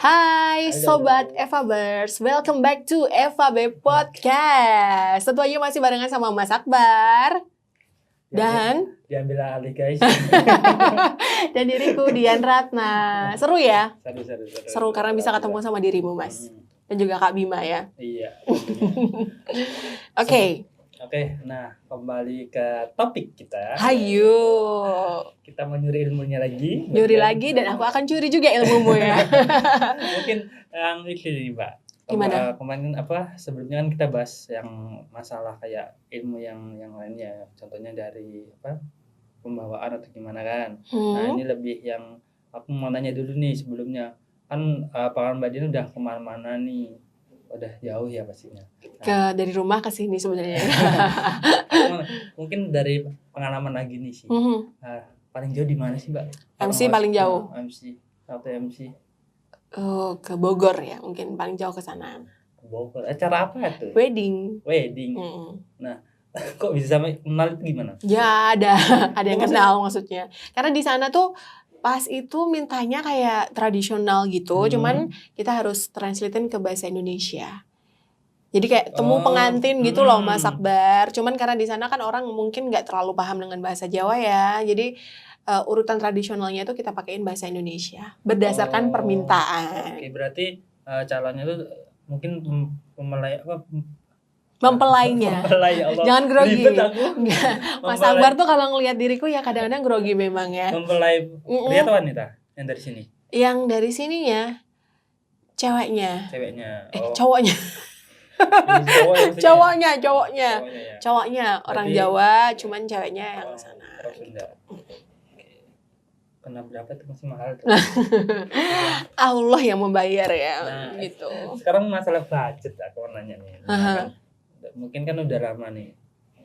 Hai Halo. Sobat Evabers, welcome back to Evabe Podcast. Tentu aja masih barengan sama Mas Akbar dan Diambil alih guys. dan diriku Dian Ratna. Seru ya? Seru. Seru karena bisa ketemu sama dirimu Mas. Dan juga Kak Bima ya. Iya. Oke. Oke, nah kembali ke topik kita. Hayu. Kita mau nyuri ilmunya lagi. Nyuri lagi dan aku akan curi juga ilmumu ya. Mungkin yang itu nih Mbak. Gimana? Kemarin sebelumnya kan kita bahas yang masalah kayak ilmu yang lainnya. Contohnya dari pembawaan atau gimana kan. Nah ini lebih yang aku mau nanya dulu nih sebelumnya. Kan pengalaman Mbak Dian udah kemana-mana nih. Udah jauh ya pastinya. Dari rumah ke sini sebenarnya. Mungkin dari pengalaman lagi nih sih. Paling jauh di mana sih Mbak? MC paling jauh. MC atau MC? Oh, ke Bogor ya, mungkin paling jauh ke sana. Bogor. Acara apa tuh? Wedding. Nah, kok bisa sampai kenal itu gimana? Ya ada yang kenal maksudnya. Karena di sana tuh pas itu mintanya kayak tradisional gitu, cuman kita harus translatein ke bahasa Indonesia. Jadi kayak temu pengantin gitu loh Mas Akbar. Cuman karena di sana kan orang mungkin nggak terlalu paham dengan bahasa Jawa ya. Jadi urutan tradisionalnya itu kita pakein bahasa Indonesia berdasarkan permintaan. Oke, berarti calonnya tuh mungkin mempelainya. Mempelai, Allah. Jangan grogi. Mas Mempelai. Akbar tuh kalau ngelihat diriku ya kadang-kadang grogi memang ya. Mempelai pria atau wanita yang dari sini? Yang dari sininya ceweknya. Ceweknya. Cowoknya. Cowoknya orang Berarti, Jawa, cuman ceweknya yang sana. Orang Sunda. Kena berapa tuh masih mahal tuh? Allah yang membayar ya, Nah, gitu. Sekarang masalah budget aku mau nanya nih. Kan, mungkin kan udah lama nih.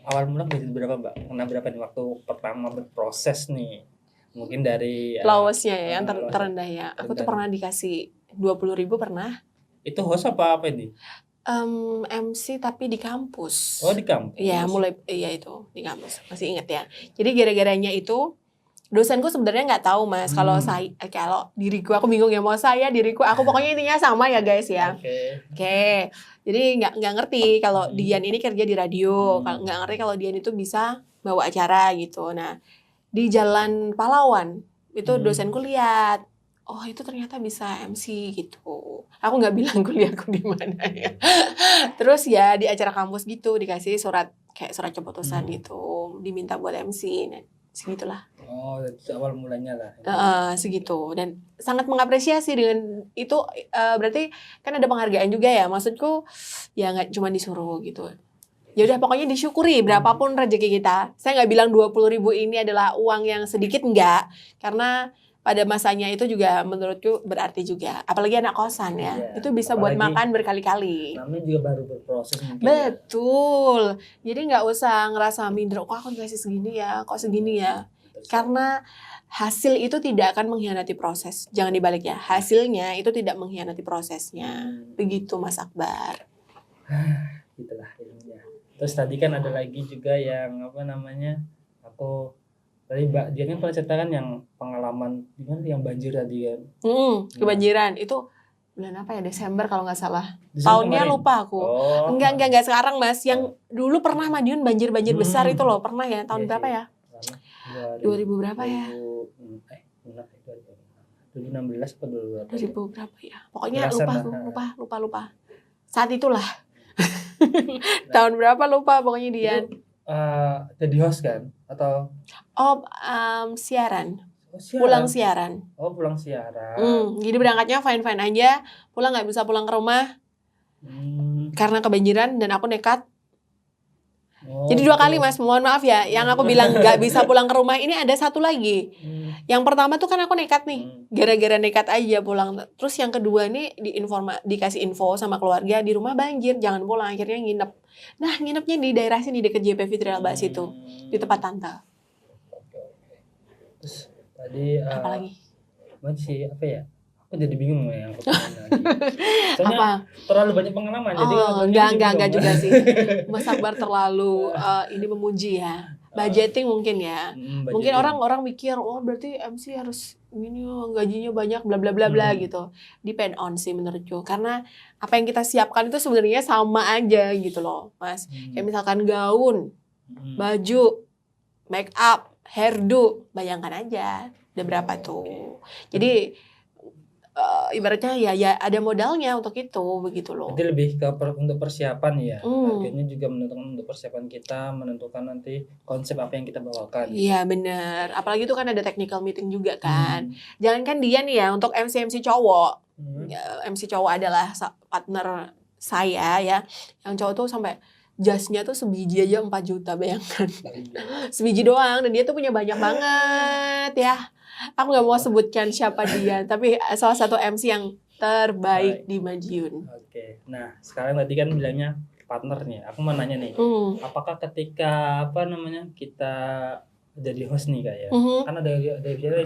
Awal mula budget berapa Mbak? Kena berapa nih waktu pertama berproses nih? Mungkin dari lowestnya ya, yang terendah ya. Aku tuh pernah dikasih 20.000 pernah. Itu host apa ini? MC tapi di kampus. Oh di kampus? Iya itu di kampus, masih inget ya. Jadi gara-garanya itu dosenku sebenarnya nggak tahu Mas kalau diriku, aku bingung ya mau diriku aku pokoknya intinya sama ya guys ya. Oke. Jadi nggak ngerti kalau Dian ini kerja di radio, nggak ngerti kalau Dian itu bisa bawa acara gitu. Nah di Jalan Pahlawan itu dosenku lihat, oh itu ternyata bisa MC gitu. Aku nggak bilang kuliahku di mana ya. Terus ya di acara kampus gitu dikasih surat keputusan gitu, diminta buat MC. Nah, segitulah. Oh, itu awal mulanya lah. Segitu, dan sangat mengapresiasi dengan itu. Berarti kan ada penghargaan juga ya. Maksudku ya nggak cuma disuruh gitu. Ya udah pokoknya disyukuri berapapun rezeki kita. Saya nggak bilang 20.000 ini adalah uang yang sedikit, enggak. Karena pada masanya itu juga menurutku berarti juga. Apalagi anak kosan ya. Itu bisa buat makan berkali-kali. Namanya juga baru berproses mungkin. Betul. Jadi nggak usah ngerasa minder. Kok aku dikasih segini ya? Kok segini ya? Karena hasil itu tidak akan mengkhianati proses. Jangan dibalik ya. Hasilnya itu tidak mengkhianati prosesnya. Begitu Mas Akbar. Itulah ilmunya. Terus tadi kan ada lagi juga yang aku tadi Mbak dia kan pernah ceritakan yang pengalaman gimana yang banjir tadi kan. Kebanjiran itu bulan apa ya, Desember kalau nggak salah. Desember Tahunnya kemarin? lupa aku. Enggak sekarang Mas. Yang dulu pernah Madiun banjir besar itu loh, pernah ya. Tahun berapa ya? 2000 berapa ya? 2016 atau 2000 berapa ya? Pokoknya lupa. Saat itulah. Tahun berapa lupa pokoknya Dian. Jadi host kan atau siaran. siaran? Pulang siaran. Oh, pulang siaran. Jadi berangkatnya fine aja, pulang nggak bisa pulang ke rumah karena kebanjiran dan aku nekat. Jadi 2 kali Mas, mohon maaf ya. Yang aku bilang nggak bisa pulang ke rumah ini ada satu lagi. Yang pertama tuh kan aku nekat nih, gara-gara nekat aja pulang. Terus yang kedua nih dikasih info sama keluarga di rumah banjir, jangan pulang, akhirnya nginep. Nah nginepnya di daerah sini deket JP Fitrial Bas itu, di tempat tante. Terus tadi apalagi? Masih apa ya? Aku jadi bingung ya. Soalnya apa? Terlalu banyak pengalaman. Jadi enggak juga sih. Mas Akbar terlalu ini memuji ya. budgeting mungkin ya. Mungkin budgeting. orang mikir, oh berarti MC harus ini gajinya banyak bla bla bla bla gitu. Depend on sih menurutku. Karena apa yang kita siapkan itu sebenarnya sama aja gitu loh, Mas. Kayak misalkan gaun, baju, make up, hairdo, bayangkan aja udah berapa tuh. Jadi ibaratnya ya ada modalnya untuk itu begitu loh. Jadi lebih ke untuk persiapan ya. Harganya juga menentukan untuk persiapan kita, menentukan nanti konsep apa yang kita bawakan. Iya benar. Apalagi itu kan ada technical meeting juga kan. Jangankan dia nih ya, untuk MC cowok. MC cowok adalah partner saya ya. Yang cowok tuh sampai jasnya tuh sebiji aja 4 juta, bayangkan. Sebiji doang, dan dia tuh punya banyak banget ya. Aku gak mau sebutkan siapa dia, tapi salah satu MC yang terbaik di Madiun. Oke, nah sekarang tadi kan bilangnya partnernya. Aku mau nanya nih, apakah ketika kita jadi host nih kayak, kan ada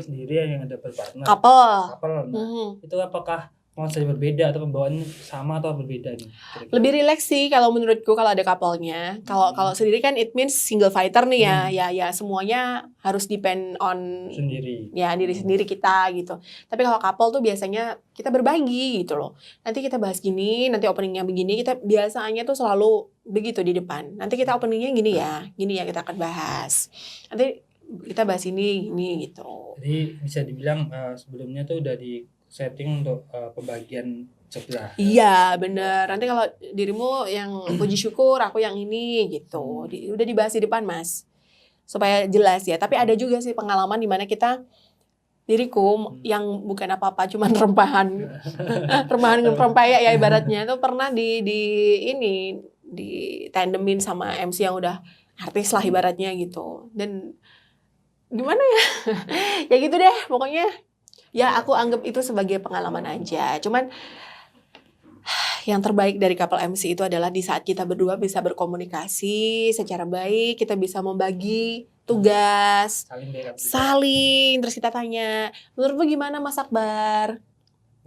sendiri yang ada berpartner. Couple. Nah, itu apakah konsepnya berbeda atau pembawaannya sama atau berbeda nih? Kira-kira? Lebih rileks sih kalau menurutku kalau ada couple-nya. Kalau sendiri kan it means single fighter nih ya. Ya semuanya harus depend on sendiri. Ya diri sendiri kita gitu. Tapi kalau couple tuh biasanya kita berbagi gitu loh. Nanti kita bahas gini, nanti openingnya begini. Kita biasanya tuh selalu begitu di depan. Nanti kita openingnya gini ya kita akan bahas. Nanti kita bahas ini gitu. Jadi bisa dibilang sebelumnya tuh udah di setting untuk pembagian sebelah. Iya bener. Nanti kalau dirimu yang puji syukur, aku yang ini gitu. Udah dibahas di depan Mas, supaya jelas ya. Tapi ada juga sih pengalaman di mana diriku yang bukan apa-apa, cuman rempahan rempeyek ya ibaratnya, itu pernah di tandemin sama MC yang udah artis lah ibaratnya gitu. Dan gimana ya? Ya gitu deh pokoknya. Ya aku anggap itu sebagai pengalaman aja. Cuman yang terbaik dari couple MC itu adalah di saat kita berdua bisa berkomunikasi secara baik, kita bisa membagi tugas, saling, terus kita tanya, menurutmu gimana Mas Akbar?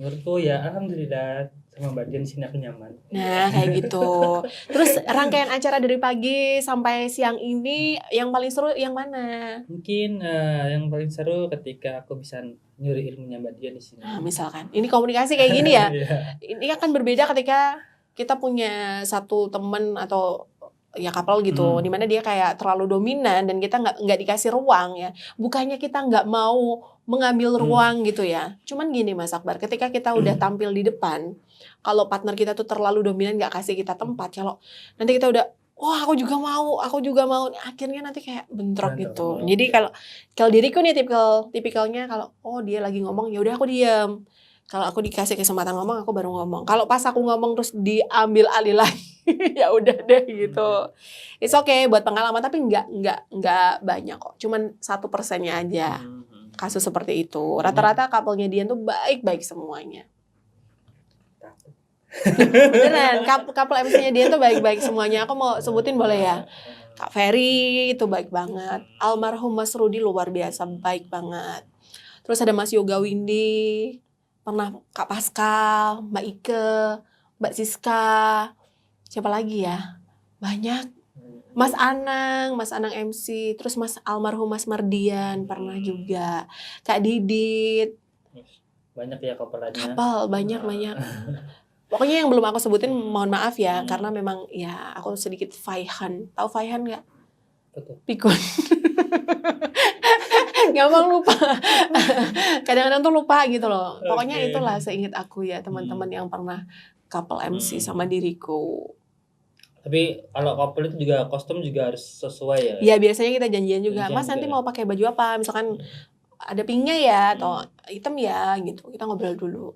Menurutku ya alhamdulillah, sama Mbak Dian sini aku nyaman. Nah kayak gitu. Terus rangkaian acara dari pagi sampai siang ini yang paling seru yang mana? Mungkin yang paling seru ketika aku bisa nyuri ilmunya Mbak Dian di sini. Nah, misalkan ini komunikasi kayak gini ya. Ini akan berbeda ketika kita punya satu teman atau ya couple gitu, dimana dia kayak terlalu dominan dan kita nggak dikasih ruang ya. Bukannya kita nggak mau mengambil ruang gitu ya. Cuman gini Mas Akbar, ketika kita udah tampil di depan, kalau partner kita tuh terlalu dominan nggak kasih kita tempat, kalau nanti kita udah aku juga mau, akhirnya nanti kayak bentrok gitu. Jadi kalau diriku nih tipikalnya kalau dia lagi ngomong ya udah aku diam. Kalau aku dikasih kesempatan ngomong aku baru ngomong. Kalau pas aku ngomong terus diambil alih lagi ya udah deh gitu. It's okay buat pengalaman, tapi nggak banyak kok. Cuman 1%-nya aja kasus seperti itu. Rata-rata couple-nya Dian tuh baik-baik semuanya. Beneran, couple MC-nya Dian tuh baik-baik semuanya. Aku mau sebutin boleh ya? Kak Ferry itu baik banget. Almarhum Mas Rudi luar biasa baik banget. Terus ada Mas Yoga Windy, pernah Kak Pascal, Mbak Ike, Mbak Siska, siapa lagi ya? Banyak. Mas Anang MC, terus almarhum Mas Mardian pernah juga. Kak Didit. Banyak ya couple-nya. Banyak. Pokoknya yang belum aku sebutin mohon maaf ya, karena memang ya aku sedikit Faihan. Tahu Faihan nggak? Betul. Pikun. Gampang lupa. Kadang-kadang tuh lupa gitu loh. Pokoknya itulah seingat aku ya teman-teman yang pernah couple MC sama diriku. Tapi kalau couple itu juga kostum juga harus sesuai ya? Iya biasanya kita janjian juga. Mas nanti mau pakai baju apa? Misalkan ada pinknya ya atau hitam ya gitu. Kita ngobrol dulu.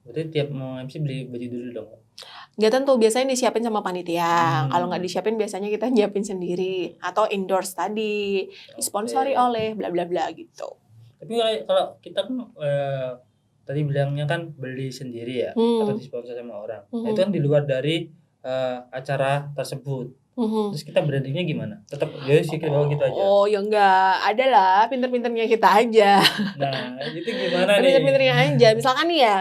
Berarti tiap mau MC beli baju dulu dong? Nggak tentu, biasanya disiapin sama panitia. Kalau nggak disiapin biasanya kita nyiapin sendiri. Atau endorse tadi, disponsori oleh bla bla bla gitu. Tapi kalau kita kan tadi bilangnya kan beli sendiri ya, atau disponsori sama orang. Nah, itu kan di luar dari acara tersebut. Terus kita brandingnya gimana? Tetap ya sih kita bawa gitu aja. Oh ya enggak, ada lah pinter-pinternya kita aja. Nah itu gimana nih? Pinter-pinternya aja. Misalkan nih ya,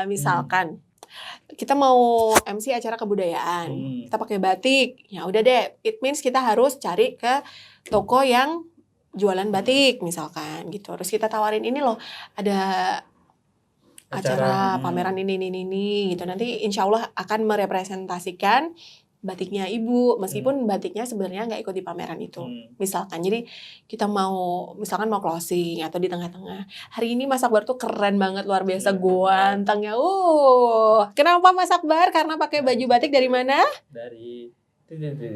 kita mau MC acara kebudayaan, kita pakai batik, ya udah deh, it means kita harus cari ke toko yang jualan batik misalkan gitu. Terus kita tawarin ini loh, ada acara pameran ini gitu. Nanti insya Allah akan merepresentasikan batiknya ibu, meskipun batiknya sebenarnya nggak ikut di pameran itu. Misalkan, jadi kita misalkan mau closing atau di tengah-tengah. Hari ini Mas Akbar tuh keren banget, luar biasa gantengnya. Kenapa Mas Akbar? Karena pakai baju batik dari mana?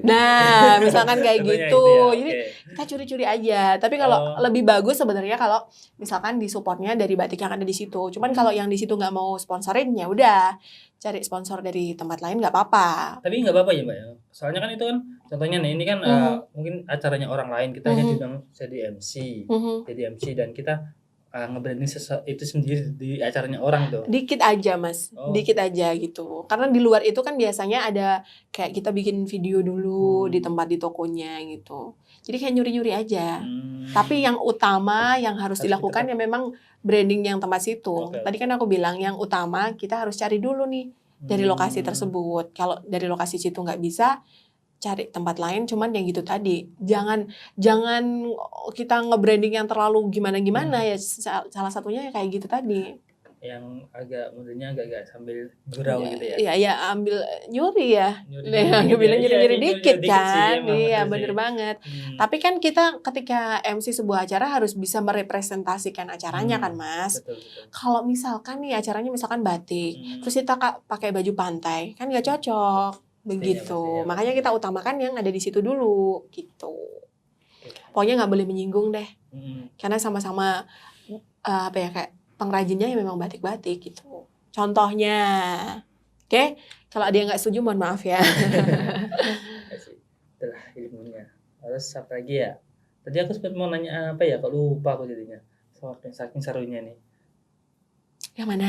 Nah, misalkan kayak gitu. Jadi kita curi-curi aja. Tapi kalau lebih bagus sebenarnya kalau misalkan di supportnya dari batik yang ada di situ. Cuman kalau yang di situ nggak mau sponsorin, ya udah cari sponsor dari tempat lain nggak apa-apa. Tapi nggak apa-apa ya Mbak ya. Soalnya kan itu kan contohnya nih, ini kan mungkin acaranya orang lain, kita hanya diundang jadi MC, dan kita nge-branding itu sendiri di acaranya orang tuh. Dikit aja Mas, dikit aja gitu. Karena di luar itu kan biasanya ada kayak kita bikin video dulu di tempat di tokonya gitu. Jadi kayak nyuri-nyuri aja. Tapi yang utama yang harus dilakukan ya memang branding yang tempat situ. Tadi kan aku bilang yang utama kita harus cari dulu nih dari lokasi tersebut. Kalau dari lokasi situ nggak bisa, cari tempat lain. Cuman yang gitu tadi, jangan kita nge-branding yang terlalu gimana-gimana ya. Salah satunya kayak gitu tadi. Yang agak modelnya agak sambil gurau gitu ya. Iya, ambil nyuri ya. Nyuri dikit kan. Iya, bener banget. Tapi kan kita ketika MC sebuah acara harus bisa merepresentasikan acaranya kan, Mas. Betul. Kalau misalkan nih acaranya misalkan batik, terus kita pakai baju pantai, kan nggak cocok. Begitu. Makanya kita utamakan yang ada di situ dulu gitu. Pokoknya nggak boleh menyinggung deh. Karena sama-sama kayak pengrajinnya ya memang batik-batik gitu. Contohnya. Oke? Kalau ada yang nggak setuju mohon maaf ya. Itulah ilmunya. Terus apa lagi ya? Tadi aku sempat mau nanya apa ya, kok lupa aku jadinya. Saking serunya nih. Yang mana?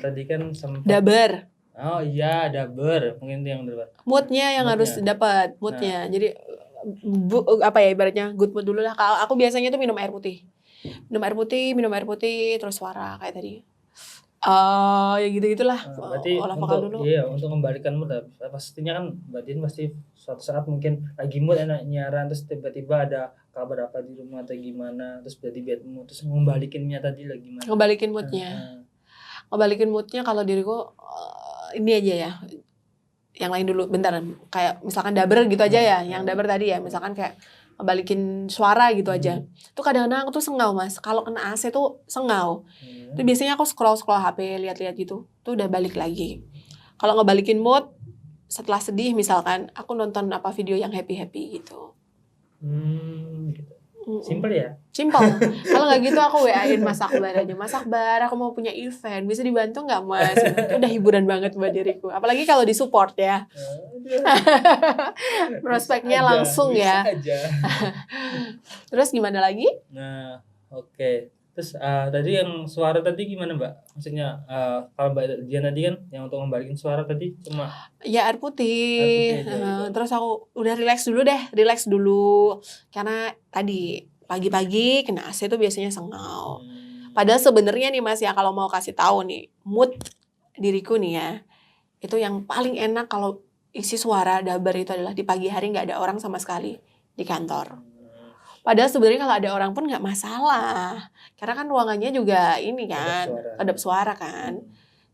Tadi kan sempat Daber. Oh iya, daber. Mungkin itu yang dapat. Moodnya yang harus dapat, moodnya. Jadi ibaratnya good mood dulu lah. Kalau aku biasanya tuh minum air putih, terus suara kayak tadi. Ya gitu-gitulah. Berarti olah vokal dulu. Iya, untuk membalikan mood, pastinya kan Mbak Dian pasti suatu saat mungkin lagi mood enak nyiaran, terus tiba-tiba ada kabar apa di rumah atau gimana, terus jadi bad mood, terus membalikinnya tadi lagi gimana? Ngebalikin moodnya kalau diriku ini aja ya. Yang lain dulu, bentar. Kayak misalkan daber gitu aja ya, yang daber tadi ya, misalkan kayak ngebalikin suara gitu aja. Itu kadang-kadang aku tuh sengau Mas. Kalau kena AC tuh sengau. Itu biasanya aku scroll HP, lihat-lihat gitu. Tuh udah balik lagi. Kalau ngebalikin mood setelah sedih misalkan, aku nonton video yang happy gitu. Gitu. Simple ya? Simple. Kalau nggak gitu aku WA-in Mas Akbar aja. Mas Akbar, aku mau punya event, bisa dibantu nggak Mas? Itu udah hiburan banget buat diriku. Apalagi kalau disupport ya. Prospeknya langsung ya. Terus gimana lagi? Nah, oke. Terus tadi yang suara tadi gimana Mbak? Maksudnya kalau Mbak Dian tadi kan yang untuk membalikin suara tadi cuma ya air putih terus aku udah relax dulu karena tadi pagi-pagi kena AC tuh biasanya sengau. Padahal sebenarnya nih Mas ya, kalau mau kasih tahu nih mood diriku nih ya, itu yang paling enak kalau isi suara daber itu adalah di pagi hari nggak ada orang sama sekali di kantor. Padahal sebenarnya kalau ada orang pun nggak masalah, karena kan ruangannya juga ini kan kedap suara kan.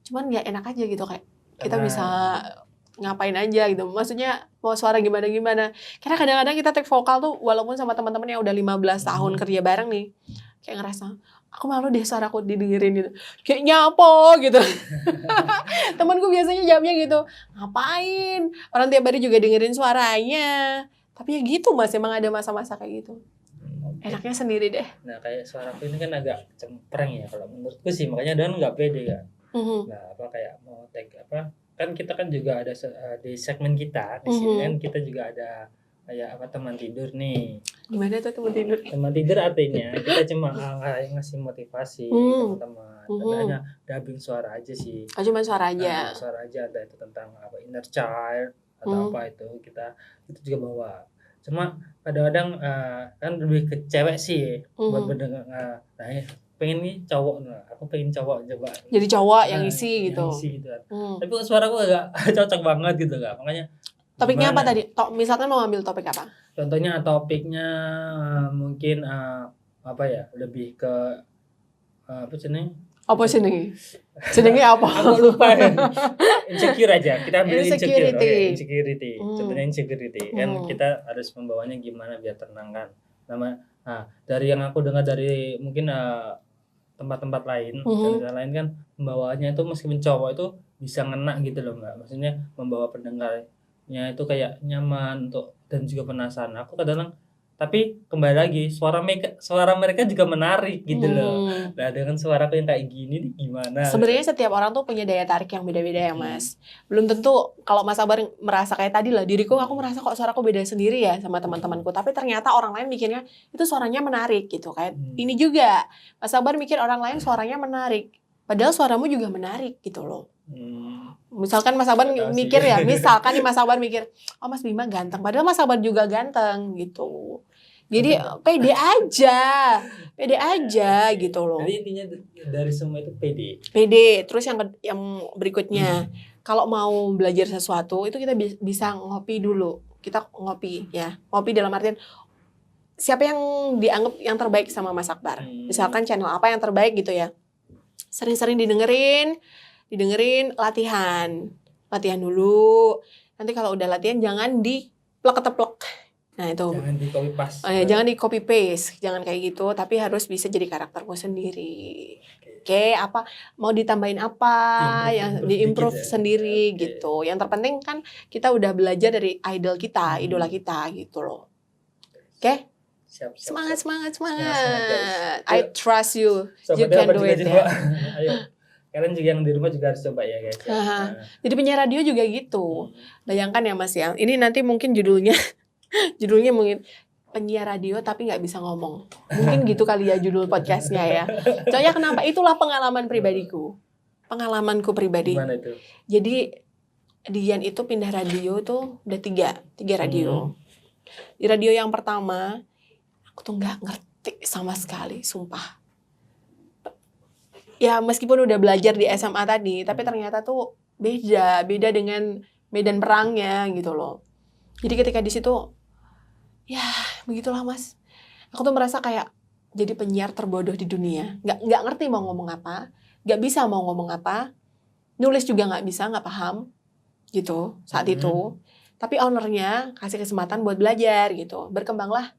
Cuman ya enak aja gitu, kayak kita bisa ngapain aja gitu. Maksudnya mau suara gimana. Karena kadang-kadang kita take vokal tuh walaupun sama teman-teman yang udah 15 tahun kerja bareng nih, kayak ngerasa aku malu deh suaraku didengerin gitu. Kayak nyapo gitu. Temanku biasanya jawabnya gitu, ngapain? Orang tiap hari juga dengerin suaranya. Tapi ya gitu Mas, emang ada masa-masa kayak gitu. Enaknya sendiri deh. Nah kayak suaraku ini kan agak cempreng ya kalau menurutku sih, makanya Dan nggak pede kan. Nah kayak mau take kan kita kan juga ada di segmen kita di sini kan kita juga ada kayak teman tidur nih. Gimana tuh teman tidur? Teman tidur artinya kita cuma ngasih motivasi teman-teman. Tapi hanya dubbing suara aja sih. Cuma suara aja. Suara aja, ada itu tentang inner child atau apa itu juga bawa. Cuma kadang-kadang kan lebih ke cewek sih buat mendengar. Nah pengen nih cowok, nah aku pengen cowok coba Jadi cowok yang isi gitu. isi gitu kan. Tapi kok suaraku agak cocok banget gitu Kak, makanya Topiknya apa gimana? tadi? Misalkan mau ambil topik apa? Contohnya topiknya mungkin apa ya, lebih ke apa sih nih? Apa senengi? Senengi apa? Aku lupa ya. Insecure aja. Kita ambil insecure. Insecurity. Oke, insecurity. Contohnya insecurity. Kan kita harus membawanya gimana biar tenang kan. Dari yang aku dengar dari mungkin tempat-tempat lain, channel lain kan pembawaannya itu meskipun cowok itu bisa ngena gitu loh Mbak. Maksudnya membawa pendengarnya itu kayak nyaman untuk dan juga penasaran. Aku kadang tapi kembali lagi suara mereka juga menarik gitu loh. Nah dengan suaraku yang kayak gini nih gimana? Sebenarnya setiap orang tuh punya daya tarik yang beda-beda ya Mas. Belum tentu kalau Mas Akbar merasa kayak tadi lah, diriku aku merasa kok suaraku beda sendiri ya sama teman-temanku. Tapi ternyata orang lain mikirnya itu suaranya menarik gitu. Kayak ini juga Mas Akbar mikir orang lain suaranya menarik. Padahal suaramu juga menarik gitu loh. Misalkan Mas Akbar mikir ya, misalkan nih Mas Akbar mikir, oh Mas Bima ganteng. Padahal Mas Akbar juga ganteng gitu. Jadi pede aja gitu loh. Jadi intinya dari semua itu pede. Pede. Terus yang berikutnya, kalau mau belajar sesuatu itu kita bisa ngopi dulu. Kita ngopi ya. Ngopi dalam artian siapa yang dianggap yang terbaik sama Mas Akbar. Misalkan channel apa yang terbaik gitu ya. Sering-sering didengerin latihan dulu. Nanti kalau udah latihan jangan diplek-teplek. Nah itu jangan di copy paste. Jangan di copy paste, jangan kayak gitu. Tapi harus bisa jadi karaktermu sendiri. Oke, apa mau ditambahin apa, yang diimprove sendiri gitu. Yang terpenting kan kita udah belajar dari idola kita gitu loh. Oke? Semangat. I trust you. You can do it. Ayo. Kalian juga yang di rumah juga harus coba ya guys. Jadi penyiar radio juga gitu. Bayangkan ya Mas ya. Ini nanti mungkin judulnya mungkin penyiar radio tapi nggak bisa ngomong. Mungkin gitu kali ya judul podcastnya ya. Soalnya kenapa? Itulah pengalaman pribadiku. Pengalamanku pribadi. Gimana itu? Jadi Dian itu pindah radio tuh udah tiga radio. Di radio yang pertama aku tuh nggak ngerti sama sekali, sumpah. Ya meskipun udah belajar di SMA tadi, tapi ternyata tuh beda dengan medan perangnya gitu loh. Jadi ketika di situ ya begitulah Mas. Aku tuh merasa kayak jadi penyiar terbodoh di dunia. Nggak ngerti mau ngomong apa, nggak bisa mau ngomong apa, nulis juga nggak bisa, nggak paham gitu saat itu. Tapi ownernya kasih kesempatan buat belajar gitu, berkembanglah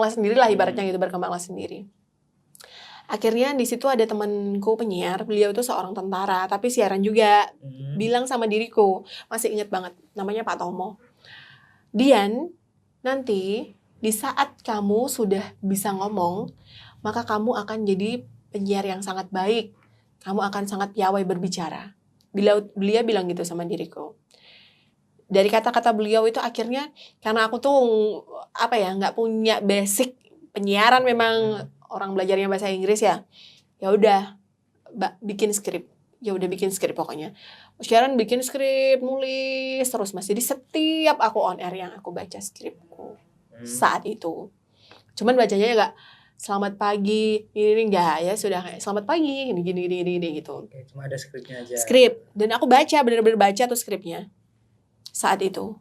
sendirilah ibaratnya gitu, berkembanglah sendiri. Akhirnya di situ ada temanku penyiar, beliau itu seorang tentara tapi siaran juga. Bilang sama diriku, masih inget banget, namanya Pak Tomo. Dian, nanti di saat kamu sudah bisa ngomong, maka kamu akan jadi penyiar yang sangat baik. Kamu akan sangat piawai berbicara. Beliau bilang gitu sama diriku. Dari kata-kata beliau itu akhirnya karena aku tuh nggak punya basic penyiaran, memang orang belajarnya bahasa Inggris ya. Ya udah bikin skrip. Pokoknya. Siaran bikin skrip, nulis terus Mas. Jadi setiap aku on air yang aku baca skripku saat itu. Cuman bacanya enggak selamat pagi, ini enggak ya, sudah kayak selamat pagi, gini gitu. Oke, cuma ada skripnya aja. Skrip, dan aku baca, benar-benar baca tuh skripnya saat itu.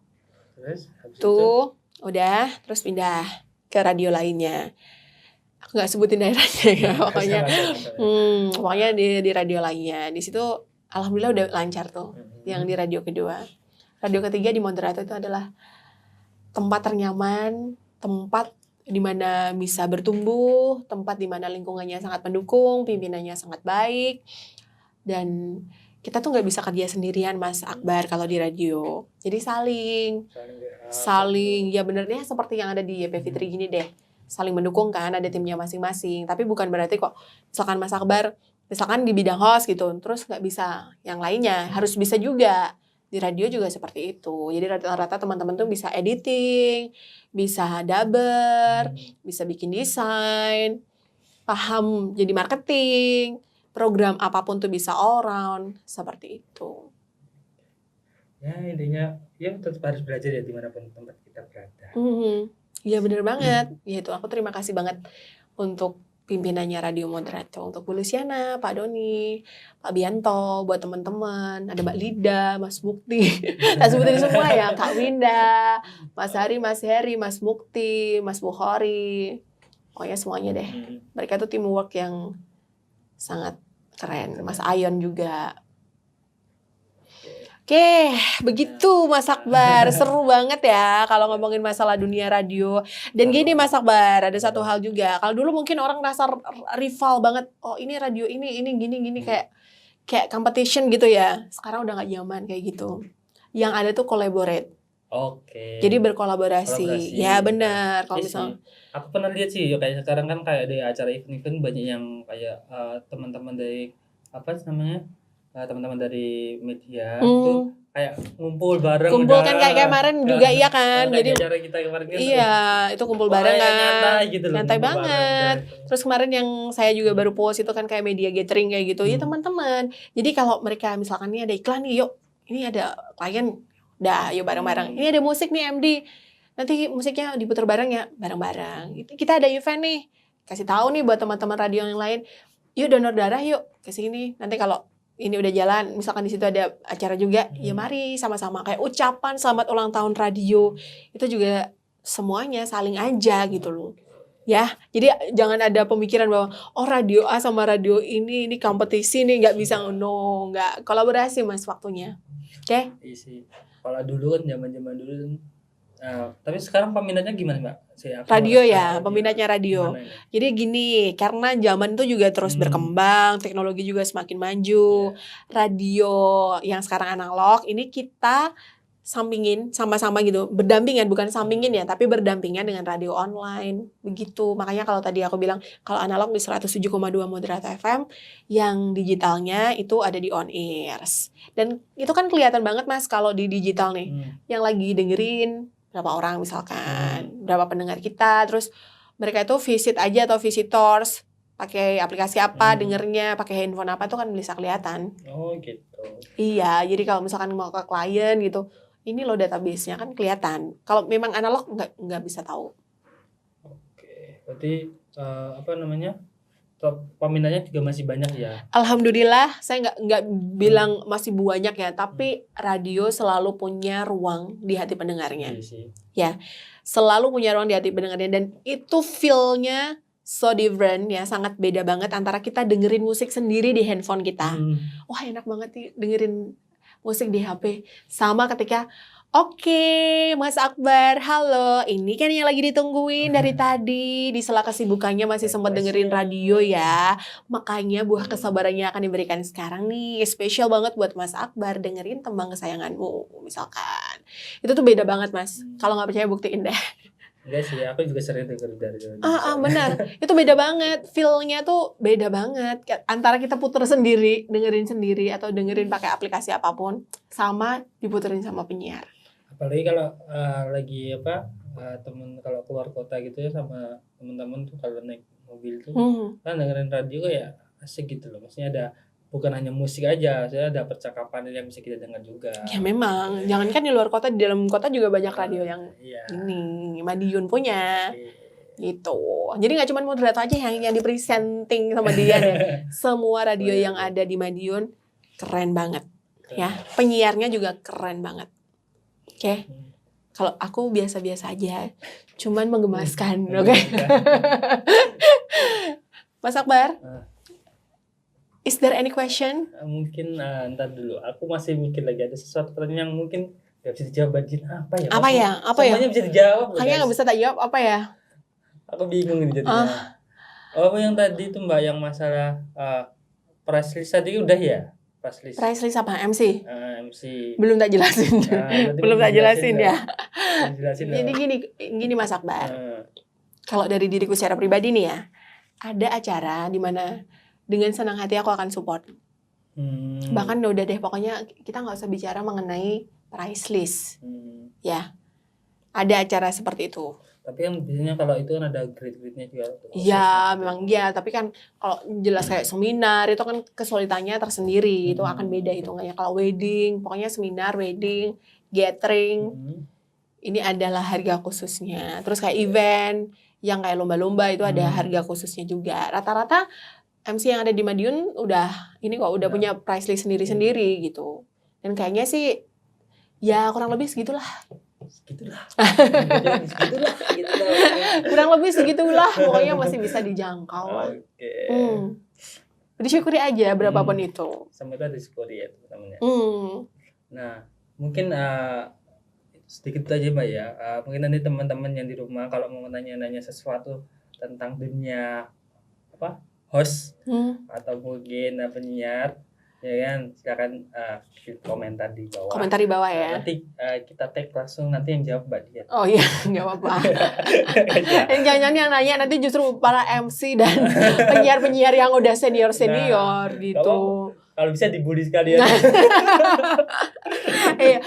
Terus habis tuh itu? Udah, terus pindah ke radio lainnya. Aku nggak sebutin daerahnya ya, pokoknya. Pokoknya di radio lainnya. Di situ alhamdulillah udah lancar tuh. Yang di radio kedua. Radio ketiga di moderator itu adalah tempat ternyaman, tempat di mana bisa bertumbuh, tempat di mana lingkungannya sangat mendukung, pimpinannya sangat baik. Dan kita tuh nggak bisa kerja sendirian Mas Akbar kalau di radio. Jadi saling ya benernya seperti yang ada di YP Fitri gini deh. Saling mendukung kan, ada timnya masing-masing. Tapi bukan berarti kok misalkan Mas Akbar misalkan di bidang host gitu, terus nggak bisa yang lainnya, harus bisa juga. Di radio juga seperti itu. Jadi rata-rata teman-teman tuh bisa editing, bisa dubber, bisa bikin desain, paham jadi marketing, program apapun tuh bisa all round, seperti itu. Ya intinya ya tetap harus belajar ya dimanapun tempat kita berada. Iya bener banget. Ya itu aku terima kasih banget untuk pimpinannya Radio Moderato, untuk Bu Luciana, Pak Doni, Pak Bianto, buat teman-teman, ada Mbak Lida, Mas Mukti, tak sebutin semua ya, Kak Winda, Mas Hari, Mas Heri, Mas Mukti, Mas Bukhari, pokoknya semuanya deh. Mereka tuh teamwork yang sangat keren, Mas Ayon juga. Oke, begitu Mas Akbar. Seru banget ya kalau ngomongin masalah dunia radio. Dan gini Mas Akbar, ada satu hal juga. Kalau dulu mungkin orang rasa rival banget. Oh ini radio ini gini kayak competition gitu ya. Sekarang udah gak zaman kayak gitu. Yang ada tuh collaborate. Oke. Jadi berkolaborasi. Ya benar. Kalau misalnya aku pernah lihat sih kayak sekarang kan kayak ada acara event banyak yang kayak teman-teman dari apa namanya? Teman-teman dari media tuh kayak ngumpul bareng, kan kayak kemarin juga iya kan, jadi acara kita kemarin kan iya itu kumpul bareng kan, nyantai banget. Terus kemarin yang saya juga baru post itu kan kayak media gathering kayak gitu, ya teman-teman. Jadi kalau mereka misalkan nih ada iklan nih, yuk ini ada klien, dah yuk bareng-bareng. Ini ada musik nih MD, nanti musiknya diputar bareng ya, bareng-bareng. Kita ada event nih, kasih tahu nih buat teman-teman radio yang lain, yuk donor darah yuk ke sini. Nanti kalau ini udah jalan, misalkan di situ ada acara juga, ya mari sama-sama kayak ucapan selamat ulang tahun radio. Itu juga semuanya saling aja gitu loh. Ya, jadi jangan ada pemikiran bahwa oh radio A sama radio ini kompetisi nih, nggak bisa, no, nggak, kolaborasi Mas waktunya. Oke? Iya sih. Kalau dulu kan zaman-zaman dulu kan tapi sekarang peminatnya gimana Mbak? Radio ya, peminatnya radio. Jadi gini, karena zaman itu juga terus berkembang, teknologi juga semakin maju. Radio yang sekarang analog, ini kita sampingin sama-sama gitu, berdampingan, bukan sampingin ya, tapi berdampingan dengan radio online. Begitu, makanya kalau tadi aku bilang, kalau analog di 107,2 Moderato FM, yang digitalnya itu ada di On Airs. Dan itu kan kelihatan banget Mas, kalau di digital nih, yang lagi dengerin, berapa orang misalkan, berapa pendengar kita, terus mereka itu visit aja atau visitors, pakai aplikasi apa, dengernya, pakai handphone apa, tuh kan bisa kelihatan. Oh gitu. Iya, jadi kalau misalkan mau ke klien gitu, ini loh database-nya kan kelihatan. Kalau memang analog nggak bisa tahu. Oke, berarti apa namanya? Peminatnya juga masih banyak ya. Alhamdulillah, saya nggak bilang masih banyak ya, tapi radio selalu punya ruang di hati pendengarnya. Iya sih. Ya, selalu punya ruang di hati pendengarnya, dan itu feel-nya so different ya, sangat beda banget antara kita dengerin musik sendiri di handphone kita. Wah enak banget nih dengerin musik di HP, sama ketika oke, Mas Akbar, halo. Ini kan yang lagi ditungguin dari tadi. Di sela kesibukannya masih sempat dengerin radio ya. Makanya buah kesabarannya akan diberikan sekarang nih. Spesial banget buat Mas Akbar, dengerin tembang kesayanganmu misalkan. Itu tuh beda banget Mas. Kalau nggak percaya buktiin deh. Enggak sih, aku juga sering denger dari benar. Itu beda banget. Feel-nya tuh beda banget. Antara kita puter sendiri, dengerin sendiri, atau dengerin pakai aplikasi apapun, sama diputerin sama penyiar. Apalagi kalau lagi temen kalau keluar kota gitu ya sama teman-teman tuh kalau naik mobil tuh kan dengerin radio ya asik gitu loh. Maksudnya ada bukan hanya musik aja, saya ada percakapan yang bisa kita dengar juga. Ya memang, jangankan di luar kota, di dalam kota juga banyak radio yang ini Madiun punya. Gitu. Jadi nggak cuma Moderato aja yang di-presenting sama dia ya. Semua radio yang ada di Madiun keren banget. Ya, penyiarnya juga keren banget. Oke, kalau aku biasa-biasa aja, cuman menggemaskan, oke? Mas Akbar, is there any question? Mungkin ntar dulu, aku masih mikir lagi ada sesuatu pertanyaan yang mungkin nggak bisa dijawab apa ya? Apa ya? Semuanya bisa dijawab. Kayaknya nggak bisa tak jawab, apa ya? Aku bingung ini jadinya. Oh yang tadi tuh Mbak yang masalah price list tadi udah ya? Price list apa? MC? MC. Belum tak jelasin. Belum tak jelasin ya. Jadi gini Mas Akbar. Kalau dari diriku secara pribadi nih ya, ada acara di mana dengan senang hati aku akan support. Bahkan udah deh, pokoknya kita nggak usah bicara mengenai price list. Ya, ada acara seperti itu. Tapi kan biasanya kalau itu kan ada grade-grade-nya juga. Iya, memang iya. Tapi kan kalau jelas kayak seminar itu kan kesulitannya tersendiri. Itu akan beda hitungannya. Kalau wedding, pokoknya seminar, wedding, gathering, ini adalah harga khususnya. Terus kayak event yang kayak lomba-lomba itu ada harga khususnya juga. Rata-rata MC yang ada di Madiun udah punya price list sendiri-sendiri gitu. Dan kayaknya sih ya kurang lebih segitulah. Kurang lebih segitulah, pokoknya masih bisa dijangkau lah. Disyukuri aja berapapun itu. Semoga disyukuri ya teman-teman. Nah, mungkin sedikit aja Mbak ya. Mungkin nanti teman-teman yang di rumah kalau mau nanya-nanya sesuatu tentang dunia host atau mungkin penyiar, ya kan, silakan komentar di bawah. Komentar di bawah ya. Nanti kita tag langsung, nanti yang jawab Mbak Dian. Oh iya, nggak apa-apa. Jangan-jangan yang nanya nanti justru para MC dan penyiar-penyiar yang udah senior gitu. Kalau bisa dibully sekalian.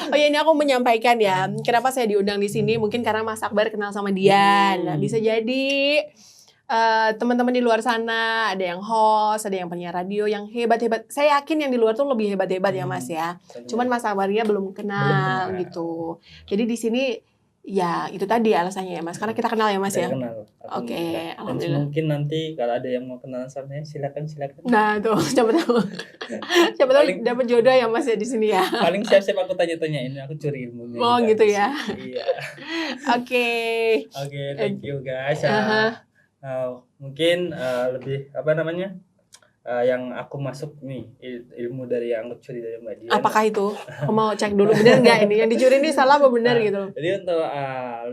Oh ya, ini aku menyampaikan ya, kenapa saya diundang di sini, mungkin karena Mas Akbar kenal sama Dian. Nah, bisa jadi teman-teman di luar sana ada yang host, ada yang penyiar radio yang hebat-hebat. Saya yakin yang di luar tuh lebih hebat-hebat ya Mas ya. Cuman Mas Akbarnya belum kenal gitu. Jadi di sini ya itu tadi alasannya ya Mas, karena kita kenal ya Mas ya. Kenal. Oke, alhamdulillah. Mungkin nanti kalau ada yang mau kenalan sama saya silakan. Nah tuh, siapa tahu dapat jodoh ya Mas ya di sini ya. Paling siap-siap aku tanya-tanyain, aku curi ilmunya. Oh gitu ya. Iya. Oke, thank you guys. Mungkin lebih yang aku masuk nih ilmu dari yang aku curi dari Mbak Dian. Apakah itu? Aku mau cek dulu benar nggak ini yang dicuri ini salah apa benar gitu. Jadi untuk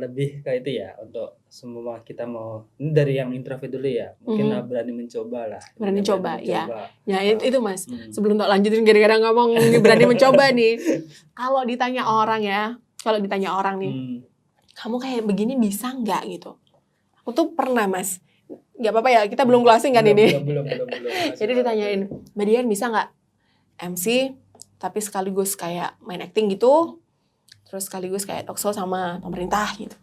lebih ke itu ya, untuk semua kita mau ini dari yang introvert dulu ya, mungkin berani mencoba lah. Berani coba ya. Ya itu Mas. Sebelum tak lanjutin gara-gara ngomong berani mencoba nih. Kalau ditanya orang nih, kamu kayak begini bisa nggak gitu? Aku tuh pernah Mas. Gak apa-apa ya, kita belum closing kan ini. Belum. Jadi ditanyain, Mbak Dian bisa nggak MC tapi sekaligus kayak main acting gitu, terus sekaligus kayak talk show sama pemerintah gitu.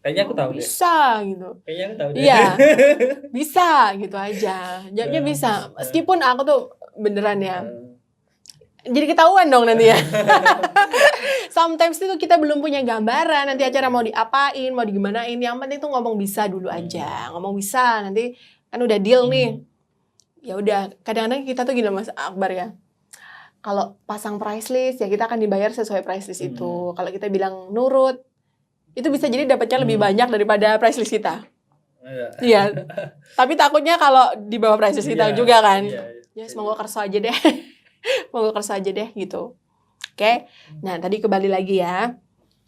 Kayaknya aku tahu bisa deh. Gitu. Kayaknya aku tahu deh. Iya, bisa gitu aja. Jawabnya bisa. Meskipun aku tuh beneran ya. Jadi ketahuan dong nanti ya. Sometimes itu kita belum punya gambaran nanti acara mau diapain, mau digimanain. Yang penting tuh ngomong bisa dulu aja. Ngomong bisa, nanti kan udah deal nih. Ya udah, kadang-kadang kita tuh gini Mas Akbar ya. Kalau pasang price list ya kita akan dibayar sesuai price list itu. Kalau kita bilang nurut, itu bisa jadi dapatnya lebih banyak daripada price list kita. Iya. Tapi takutnya kalau di bawah price list kita juga kan. Ya semoga kerso aja deh. Gitu. Oke. Nah, tadi kembali lagi ya.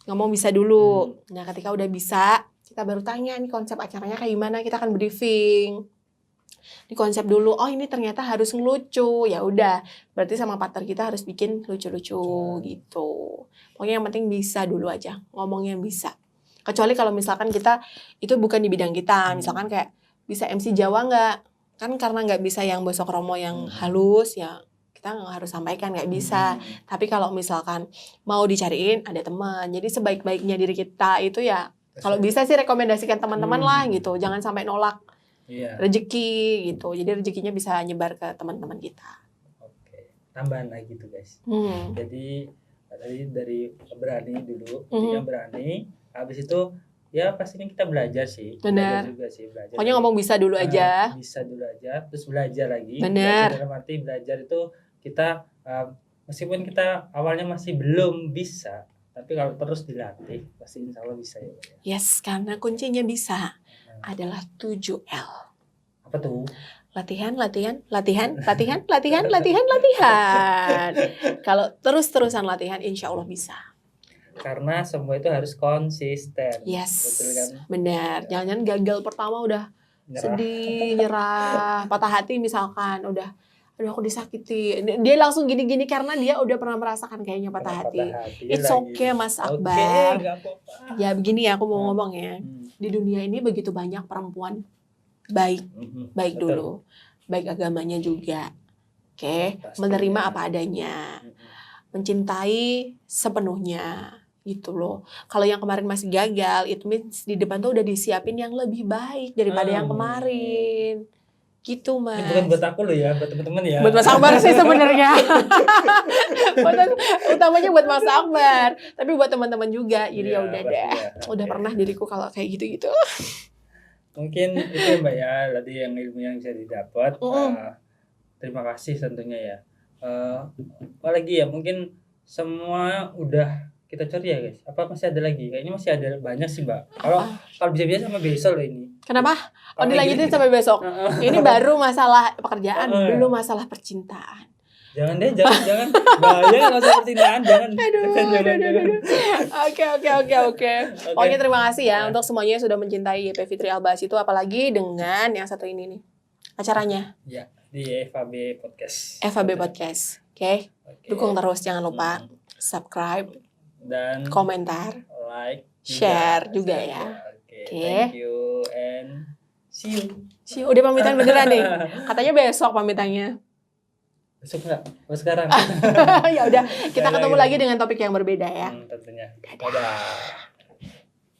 Ngomong bisa dulu. Nah, ketika udah bisa, kita baru tanya nih konsep acaranya kayak gimana, kita akan briefing. Di konsep dulu, oh ini ternyata harus ngelucu. Ya udah, berarti sama partner kita harus bikin lucu-lucu gitu. Pokoknya yang penting bisa dulu aja, ngomongnya bisa. Kecuali kalau misalkan kita itu bukan di bidang kita, misalkan kayak bisa MC Jawa nggak? Kan karena nggak bisa yang bosok romo yang halus ya. Kita nggak harus sampaikan, nggak bisa. Tapi kalau misalkan mau dicariin ada teman, jadi sebaik-baiknya diri kita itu ya kalau bisa sih rekomendasikan teman-teman lah gitu, jangan sampai nolak rezeki gitu. Jadi rezekinya bisa nyebar ke teman-teman kita. Oke, tambahan lagi tuh guys. Jadi dari berani dulu, yang berani, habis itu ya pastinya kita belajar sih. Benar. Belajar juga sih, belajar. Pokoknya ngomong bisa dulu aja. Bisa dulu aja, terus belajar lagi. Benar. Dalam arti belajar itu kita meskipun kita awalnya masih belum bisa, tapi kalau terus dilatih pasti insya Allah bisa ya. Yes, karena kuncinya bisa adalah 7L. Apa tuh? Latihan. Kalau terus-terusan latihan insya Allah bisa. Karena semua itu harus konsisten. Yes, betul kan? Benar. Jangan gagal pertama udah sedih, nyerah, patah hati misalkan, aduh aku disakiti. Dia langsung gini-gini karena dia udah pernah merasakan kayaknya patah hati. It's okay Mas Akbar. Ya begini ya aku mau ngomong ya. Di dunia ini begitu banyak perempuan baik dulu. Baik agamanya juga. Oke, menerima apa adanya. Mencintai sepenuhnya. Gitu loh. Kalau yang kemarin masih gagal, itu means di depan tuh udah disiapin yang lebih baik daripada yang kemarin. Gitu Mas. Ini bukan buat aku loh ya, buat teman-teman ya. Buat Mas Akbar sih sebenarnya. Utamanya buat Mas Akbar, tapi buat teman-teman juga. Jadi ya udah deh. Udah pernah diriku kalau kayak gitu-gitu. Mungkin itu ya Mbak ya, tadi yang ilmu yang bisa didapat. Terima kasih tentunya ya. Apalagi ya, mungkin semua udah kita cari ya guys. Apa masih ada lagi? Kayaknya masih ada banyak sih Mbak. Kalau bisa-bisa sampai besok loh ini. Kenapa? Oh, Kalau dilanjutin gini, sampai besok. Ini baru masalah pekerjaan, belum masalah percintaan. Jangan deh, jangan. Bahaya masalah percintaan, jangan. Aduh. Oke. Pokoknya terima kasih ya untuk semuanya yang sudah mencintai YP Fitri Albahas itu, apalagi dengan yang satu ini nih. Acaranya. Ya, di FAB Podcast. FAB Podcast. Oke. Dukung terus, jangan lupa subscribe dan komentar, like, share juga ya. Oke. Thank you and see you. Udah pamitan beneran nih. Katanya besok pamitannya. Besok enggak? Sekarang. Ya udah, kita ketemu lagi dengan topik yang berbeda ya. Tentunya. Dadah.